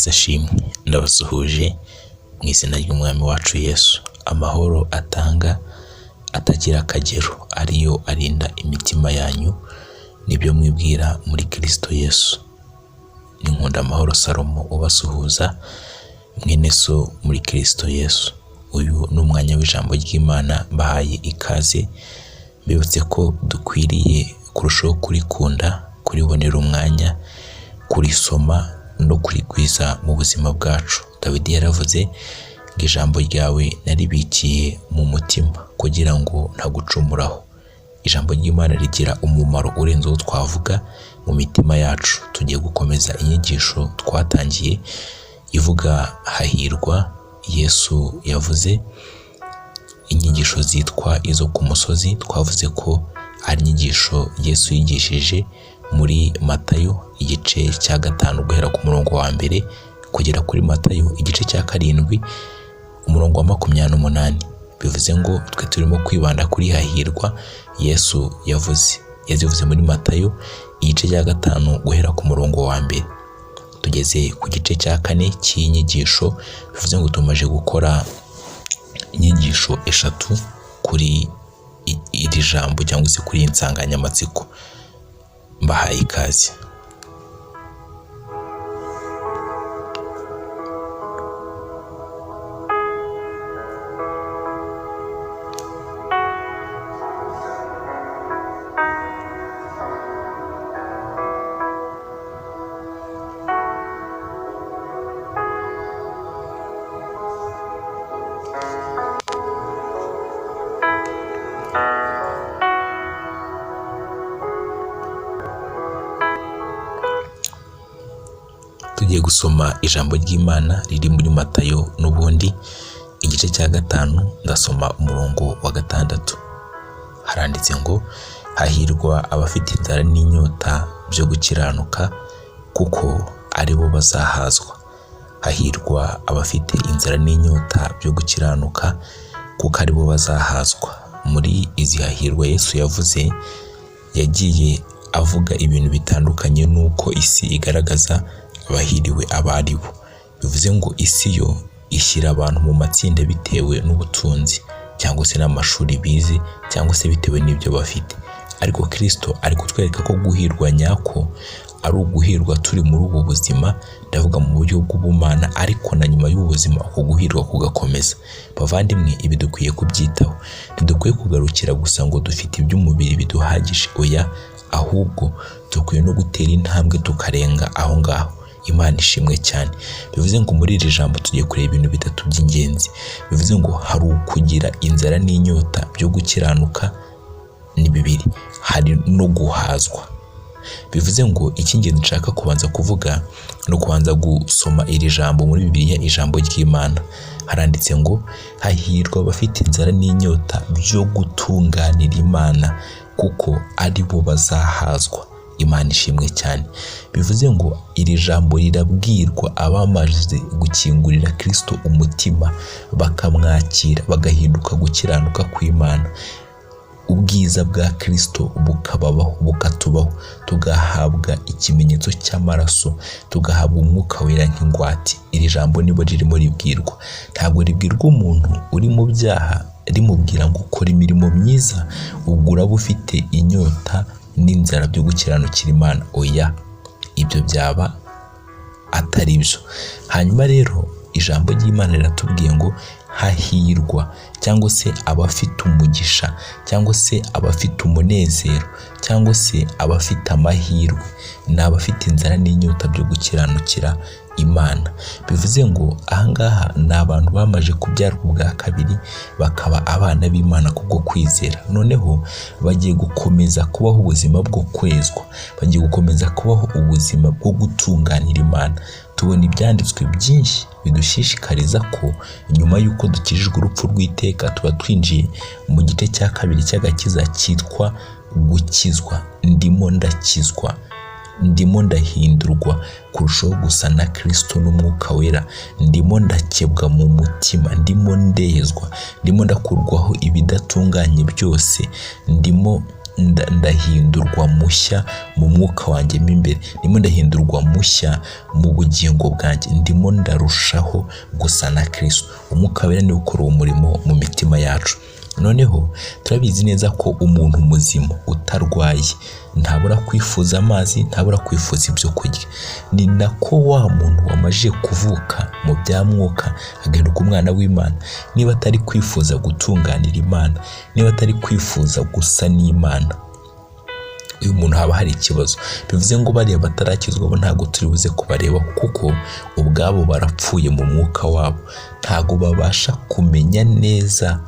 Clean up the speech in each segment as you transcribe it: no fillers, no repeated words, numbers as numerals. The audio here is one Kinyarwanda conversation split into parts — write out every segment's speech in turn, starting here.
Yesu ashimwe. Ndabasuhuje mu izina ry'umwami wacu Yesu. Amahoro atanga atagira akagero ariyo arinda imitima yanyu, nibyo mwibwira muri Kristo Yesu. Ni Nkunda Amahoro Salomo ubasuhuza, mwene so muri Kristo Yesu. Uyu ni umwanya w'ijambo ry'Imana bahaye ikaze, mbibutse ko dukwiriye kurushaho kurikunda, kuribonera umwanya, kurisoma no kurigwiza mu buzima bwacu. Dawidi yaravuze ngo ijambo ryawe naribikiye mu mutima kugira ngo ntagucumuraho. Ijambo ry'Imana rigira umumaro urenze uwo twavuga mu mitima yacu. Tugiye gukomeza inyigisho twatangiye ivuga hahirwa. Yesu yavuze inyigisho zitwa izo ku musozi. Twavuze ko ari inyigisho Yesu yigishije muri Matayo igice cya 5 guhera ku murongo wa 1 kugera kuri Matayo igice cya 7 umurongo wa 28. Bivuze ngo twe turimo kwibanda kuri hahirwa Yesu yavuze muri Matayo igice cya 5 guhera ku murongo wa 1. Tugeze ku gice cya 4 cy'inyigisho. Bivuze ngo tumaje gukora inyigisho 3 kuri iri jambo cyangwa se kuri insanganyamatsiko. Mbahaye ikaze. Tugiye gusoma ijambo ry'Imana riri muri Matayo n'ubundi igice cya 5. Ndasoma umurongo wa 6. Haranditse ngo hahirwa abafite inzara n'inyota byo gukiranuka kuko ari bo bazahazwa. Hahirwa abafite inzara n'inyota byo gukiranuka kuko ari bo bazahazwa. Muri izi hahirwa Yesu yavuze, yagiye avuga ibintu bitandukanye nuko isi igaragaza abahiriwe abari bo. Bivuze ngo isi yo ishyira abantu mu matsinda bitewe n'ubutunzi cyangwa se n'amashuri bize cyangwa se bitewe n'ibyo bafite. Ariko Kristo ari kutwereka ko guhirwa nyako ari uguhirwa turi muri ubu buzima, ndavuga mu buryo bw'ubumana, ariko na nyuma y'ubuzima uko guhirwa kugakomeza. Bavandimwe, ibi dukwiye kubyitaho. Ntidukwiye kugarukira gusa ngo dufite iby'umubiri biduhagije, oya, ahubwo dukwiye no gutera intambwe tukarenga aho ngaho. Imana ishimwe cyane. Bivuze ngo muri iri jambo tugiye kureba ibintu 3 by'ingenzi. Bivuze ngo hari ukugira inzara n'inyota byo gukiranuka ni 2, hari no guhazwa. Bivuze ngo icy'ingenzi nshaka kubanza kuvuga no kubanza gusoma iri jambo muri Bibiliya, ijambo ry'Imana. Haranditse ngo hahirwa abafite inzara n'inyota byo gutunganira Imana kuko ari bo bazahazwa. Imana ishimwe cyane. Bivuze ngo iri jambo rirabwirwa abamaze gukingurira Kristo umutima, bakamwakira, bagahinduka gukiranuka kw'Imana. Ubwiza bwa Kristo bukababaho, bukatubaho, tugahabwa ikimenyetso cy'amaraso, tugahabwa umwuka wera nk'ingwate. Iri jambo nibo ririmo ribwirwa. Ntabwo ribwirwa umuntu uri mu byaha rimubwira ngo ukora imirimo myiza ubwo uraba ufite inyota n'inzara byo gukiranukira Imana, oya, ibyo byaba atari byo. Hanyuma rero ijambo ry'Imana riratubwiye ngo hahirwa, cyangwa se abafite umugisha, cyangwa se abafite umunezero, cyangwa se abafite amahirwe, ni abafite inzara n'inyota byo gukiranukira Imana. Bivuze ngo ahangaha ni abantu bamaje kubyarwa ubwa kabiri, bakaba abana b'Imana kubwo kwizera. Noneho bagiye gukomeza kubaho ubuzima bwo kwezwa, bagiye gukomeza kubaho ubuzima bwo gutunganira Imana. Tubona ibyanditswe byinshi bidushishikariza ko nyuma y'uko dukijijwe urupfu rw'iteka tuba twinjiye mu gice cya 2 cy'agakiza cyitwa gukizwa. Ndimo ndakizwa, ndimo ndahindurwa kurushaho gusa na Kristo n'umwuka wera, ndimo ndakebwa mu mutima, ndimo ndezwa, ndimo ndakurwaho ibidatunganye byose, ndimo ndahindurwa mushya mu mwuka wanjye mo imbere, ndimo ndahindurwa mushya mu bugingo bwanjye, ndimo ndarushaho gusa na Kristo. Umwuka wera niwe ukora umurimo mu mitima yacu. Noneho turabizi neza ko umuntu muzima utarwaye ntabura kwifuza amazi, ntabura kwifuza ibyo kurya. Ni nako wa muntu wamaje kuvuka mu bya mwuka agahinduka umwana w'Imana, niba atari kwifuza gutunganira Imana, niba atari kwifuza gusa n'Imana, uyu muntu haba hari ikibazo. Bivuze ngo bariya batarakizwa bo ntabwo turi buze kubareba, kuko ubwabo barapfuye mu mwuka wabo, ntabwo babasha kumenya neza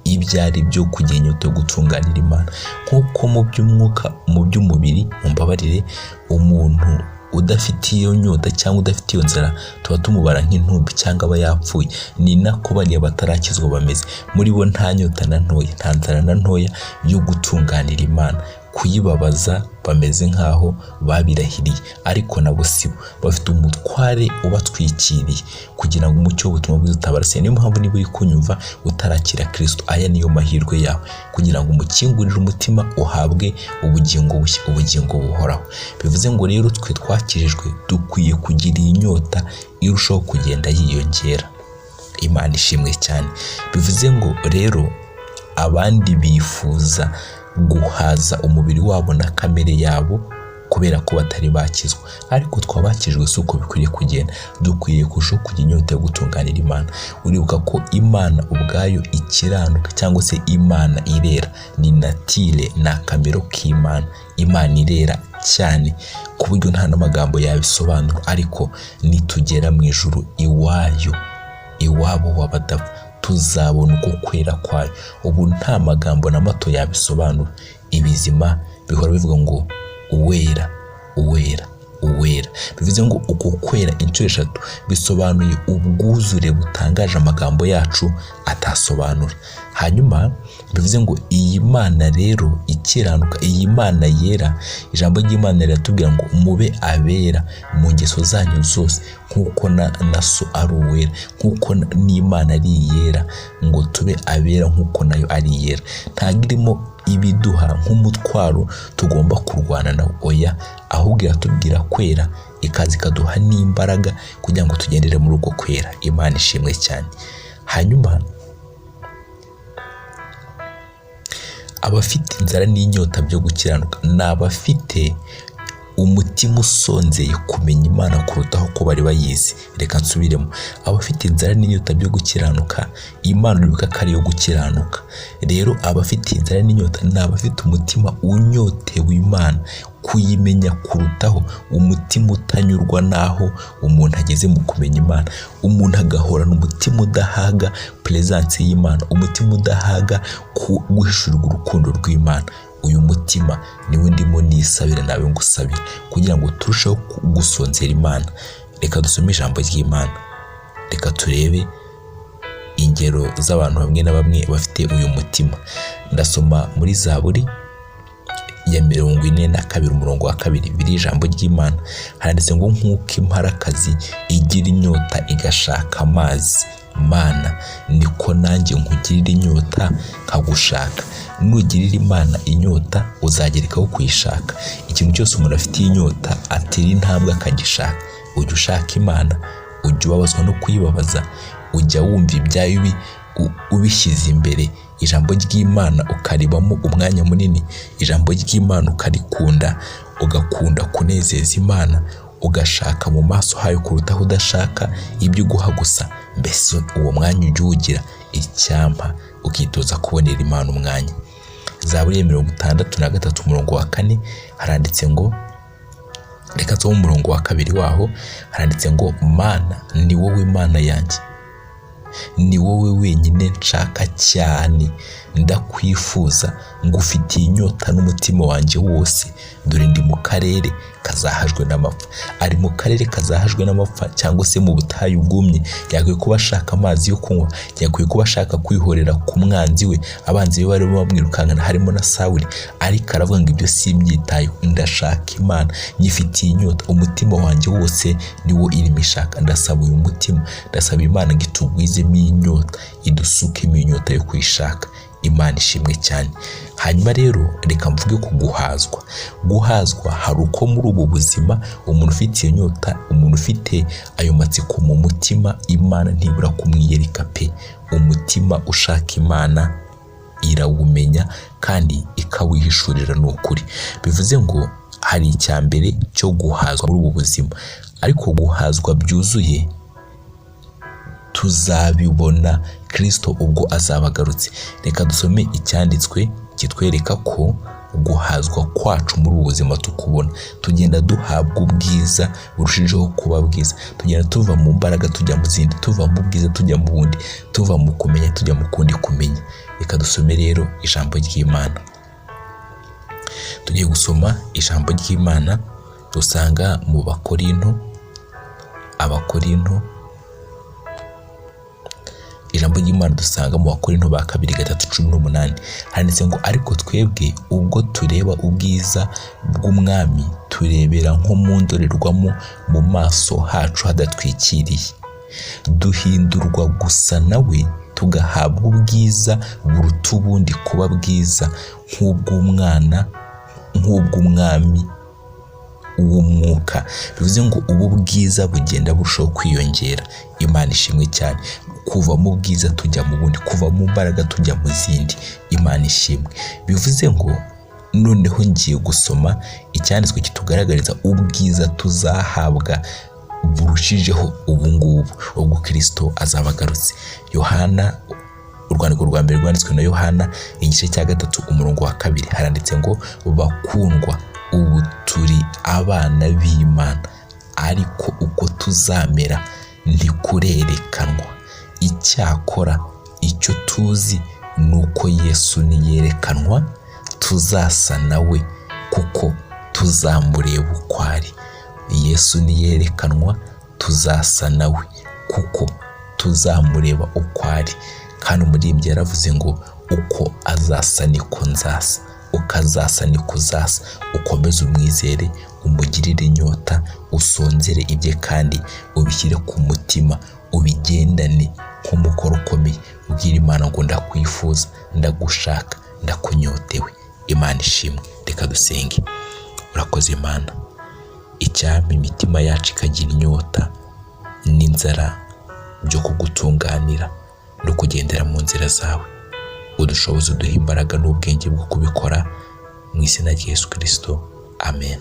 ibyo ari byo kugira inyota yo gutunganira Imana. Nk'uko mu by'umwuka, mu by'umubiri, mumbabarire, umuntu udafite iyo nyota cyangwa udafite iyo nzara tuba tumubara nk'intumbi cyangwa aba yapfuye. Ni nako bariya batarakizwa bameze. Muri bo nta nyota na ntoya, nta nzara na ntoya yo gutunganira Imana, kuyibabaza bameze nk'aho babirahiriye, ariko nabo sibo, bafite umutware ubatwikiriye kugira ngo umucyo w'ubutumwa bwiza utabarase. Niyo mpamvu niba uri kunyumva utarakira Kristo, aya niyo mahirwe yawe kugira ngo umukingurire umutima uhabwe ubugingo bushya, ubugingo buhoraho. Bivuze ngo rero twe twakirijwe dukwiye kugira iyi nyota irushaho kugenda yiyongera. Imana ishimwe cyane. Bivuze ngo rero abandi bifuza guhaza umubiri wabo na kamere yabo kubera ko batari bakizwa, ariko twabakijwe si uko bikwiriye kugenda. Dukwiye kurushaho kugira inyota yo gutunganira Imana. Uribuka ko Imana ubwayo ikiranuka cyangwa se Imana irera, ni natire, ni akamero k'Imana. Imana irera cyane ku buryo nta n'amagambo yabisobanura, ariko nitugera mu ijuru iwayo, iwabo w'abadapfa, tuzabona uko kwera kwayo. Ubu nta magambo na mato yabisobanura. Ibizima bihora bivuga ngo uwera, uwera, uwera. Bivuze ngo uko kwera inshuro eshatu bisobanuye ubwuzure butangaje amagambo yacu atasobanura. Hanyuma bivuze ngo iyi Mana rero ikiranuka, iyi Mana yera, ijambo ry'Imana riratubwira ngo mube abera mu ngeso zanyu zose nk'uko na so ari uwera, nk'uko n'Imana ari iyera, ngo tube abera nk'uko nayo ari iyera. Ntabwo irimo ibiduha nk'umutwaro tugomba kurwana nawo, oya, ahubwo iratubwira kwera, ikaza ikaduha n'imbaraga kugira ngo tugendere muri uko kwera. Imana ishimwe cyane. Hanyuma abafite inzara n'inyota byo gukiranuka ni abafite umutima usonzeye kumenya Imana kurutaho ko bari bayizi. Reka nsubiremo, abafite inzara n'inyota byo gukiranuka, Imana uribuka ko ari iyo gukiranuka. Rero abafite inzara n'inyota ni abafite umutima unyotewe Imana, kuyimenya kurutaho, umutima utanyurwa naho umuntu ageze mu kumenya Imana. Umuntu agahorana umutima udahaga presence y'Imana, umutima udahaga guhishurirwa urukundo rw'Imana. Uyu mutima niwe ndimo nisabira nawe ngusabira kugira ngo turusheho gusonzera Imana. Reka dusome ijambo ry'Imana, reka turebe ingero z'abantu bamwe na bamwe bafite uyu mutima. Ndasoma muri Zaburi ya 42 umurongo wa 2, biri ijambo ry'Imana. Handitse ngo nk'uko imparakazi igira inyota igashaka amazi, Mana, niko nanjye nkugirira inyota nkagushaka. Nugirira Imana inyota uzagerekaho kuyishaka. Ikintu cyose umuntu afitiye inyota atera intambwe akagishaka. Ujya ushaka Imana, ujya ubabazwa no kuyibabaza, ujya wumva ibyayo ubishyize imbere, ijambo ry'Imana ukaribamo umwanya munini, ijambo ry'Imana ukarikunda, ugakunda kunezeza Imana, ugashaka mu maso hayo kurutaho udashaka ibyo uguha gusa. Mbese uwo mwanya ujya uwugira icyampa ukitoza kubonera Imana umwanya. Zaburi ya 63 umurongo wa 4 haranditse ngo, reka nsome umurongo wa 2 waho, haranditse ngo Mana, ni wowe Mana yanjye, ni wowe wenyine nshaka cyane, ndakwifuza, ngufitiye inyota n'umutima wanjye wose. Dore ndi mu karere kazahajwe n'amapfa. Ari mu karere kazahajwe n'amapfa cyangwa se mu butayu bwumye. Yakwiye kuba ashaka amazi yo kunywa, yakwiye kuba ashaka kwihorera ku mwanzi we. Abanzi be bari bamwirukankana, harimo na Sawuli, ariko aravuga ngo ibyo simbyitayeho, ndashaka Imana, nyifitiye inyota, umutima wanjye wose niwo irimo ishaka. Ndasaba uyu mutima, ndasaba Imana ngo itugwizemo inyota, idusukemo inyota yo kwishaka. Imana ishimwe cyane. Hanyuma rero reka mvuge ku guhazwa hari uko muri ubu buzima umuntu ufite iyo nyota, umuntu ufite ayo matsiko mu mutima, Imana ntibura kumwiyereka pe. Umutima ushaka Imana irawumenya kandi ikawihishurira, ni ukuri. Bivuze ngo hari icya mbere cyo guhazwa muri ubu buzima, ariko guhazwa byuzuye tuzabibona Kristo ubwo azaba agarutse. Reka dusome icyanditswe kitwereka ko guhazwa kwacu muri ubu buzima tukubona, tugenda duhabwa ubwiza burushijeho kuba bwiza, tugenda tuva mu mbaraga tujya mu zindi, tuva mu bwiza tujya mu bundi, tuva mu kumenya tujya mu kundi kumenya. Reka dusome rero ijambo ry'Imana. Tugiye gusoma ijambo ry'Imana dusanga mu Abakorinto, ijambo ry'Imana dusanga mu Bakorinto ba 2:3-18. Handitse ngo ariko twebwe ubwo tureba ubwiza bw'Umwami turebera nko mu ndorerwamo, mu maso hacu hadatwikiriye, duhindurwa gusa nawe, tugahabwa ubwiza buruta ubundi kuba bwiza nk'ubw'Umwami w'umwuka. Bivuze ngo ubu bwiza bugenda burushaho kwiyongera. Imana ishimwe cyane. Kuva mu bwiza tujya mu bundi, kuva mu mbaraga tujya mu zindi. Imana ishimwe. Bivuze ngo noneho ngiye gusoma icyanditswe kitugaragariza ubwiza tuzahabwa burushijeho ubu ngubu ubwo Kristo azaba agarutse. Yohana, urwandiko rwa mbere rwanditswe na Yohana, igice cya 3:2 haranditse ngo bakundwa, ubu turi abana b'Imana, ariko uko tuzamera ntikurerekanwa. Icyakora icyo tuzi ni uko Yesu niyerekanwa tuzasa nawe, kuko tuzamureba uko ari. Yesu niyerekanwa tuzasa nawe, kuko tuzamureba uko ari. Kandi umuririmbyi yaravuze ngo uko azasa niko nzasa, uko azasa niko uzasa. Ukomeze umwizere, umugirire inyota, usonzere ibye kandi ubishyire ku mutima, ubigendane nk'umukoro ukomeye. Ubwire Imana ngo ndakwifuza, ndagushaka, ndakunyotewe. Imana ishimwe. Reka dusenge. Urakoze Imana, icyampa imitima yacu ikagira inyota n'inzara byo kugutunganira no kugendera mu nzira zawe. Udushoboze, uduhe imbaraga n'ubwenge bwo kubikora, mu izina rya Yesu Kristo. Amen.